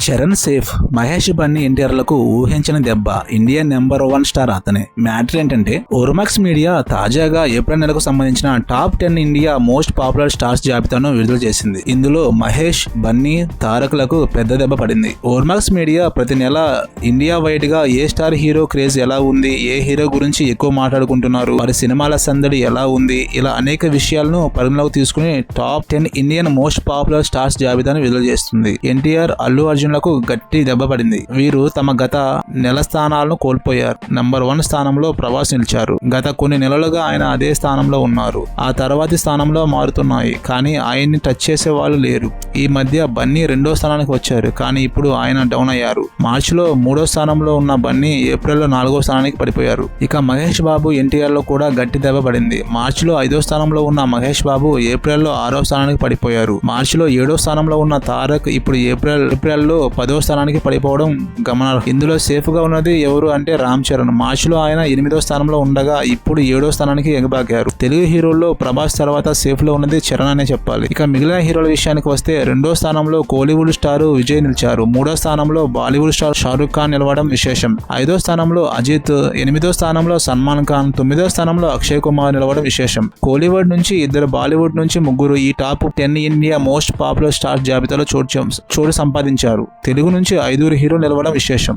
Charan safe, Mahesh Bunny ఎన్టీఆర్లకు ఊహించని దెబ్బ. Indian number 1 star అతనే. మ్యాటర్ ఏంటంటే ఓర్మాక్స్ మీడియా తాజాగా ఏప్రిల్ నెలకు సంబంధించిన top 10 India most popular stars జాబితాను విడుదల చేసింది. ఇందులో మహేష్, బన్నీ, తారక్లకు పెద్ద దెబ్బ పడింది. ఓర్మాక్స్ మీడియా ప్రతి నెల ఇండియా వైడ్ గా ఏ స్టార్ హీరో క్రేజ్ ఎలా ఉంది, ఏ హీరో గురించి ఎక్కువ మాట్లాడుకుంటున్నారు, వారి సినిమాల సందడి ఎలా ఉంది, ఇలా అనేక విషయాలను పరిగణలోకి తీసుకుని top 10 Indian most popular stars జాబితాను విడుదల చేస్తుంది. ఎన్టీఆర్, అల్లు అర్జున్ లకు గట్టి దెబ్బ పడింది. వీరు తమ గత నెల స్థానాలను కోల్పోయారు. నంబర్ 1 స్థానంలో ప్రభాస్ నిలిచారు. గత కొన్ని నెలలుగా ఆయన అదే స్థానంలో ఉన్నారు. ఆ తర్వాతి స్థానంలో మారుతున్నాయి, కానీ ఆయన్ని టచ్ చేసే వాళ్ళు లేరు. ఈ మధ్య బన్నీ 2వ స్థానానికి వచ్చారు, కానీ ఇప్పుడు ఆయన డౌన్ అయ్యారు. మార్చిలో 3వ స్థానంలో ఉన్న బన్నీ ఏప్రిల్లో 4వ స్థానానికి పడిపోయారు. ఇక మహేష్ బాబు, ఎన్టీఆర్ లో కూడా గట్టి దెబ్బ పడింది. మార్చిలో 5వ స్థానంలో ఉన్న మహేష్ బాబు ఏప్రిల్లో 6వ స్థానానికి పడిపోయారు. మార్చిలో 7వ స్థానంలో ఉన్న తారక్ ఇప్పుడు ఏప్రిల్లో 10వ స్థానానికి పడిపోవడం గమనార్హం. ఇందులో సేఫ్ గా ఉన్నది ఎవరు అంటే రామ్ చరణ్. మార్చిలో ఆయన 8వ స్థానంలో ఉండగా ఇప్పుడు 7వ స్థానానికి ఎగబాకారు. తెలుగు హీరోల్లో ప్రభాస్ తర్వాత సేఫ్ లో ఉన్నది చరణ్ అనే చెప్పాలి. ఇక మిగిలిన హీరోల విషయానికి వస్తే 2వ స్థానంలో కోలీవుడ్ స్టార్ విజయ్ నిలిచారు. 3వ స్థానంలో బాలీవుడ్ స్టార్ షారుఖ్ ఖాన్ నిలవడం విశేషం. 5వ స్థానంలో అజిత్, 8వ స్థానంలో సల్మాన్ ఖాన్, 9వ స్థానంలో అక్షయ్ కుమార్ నిలవడం విశేషం. కోలీవుడ్ నుంచి 2, బాలీవుడ్ నుంచి 3 ఈ top 10 India most popular star జాబితాలో చోటు సంపాదించారు. తెలుగు నుంచి 5 హీరోలు నిలవడం విశేషం.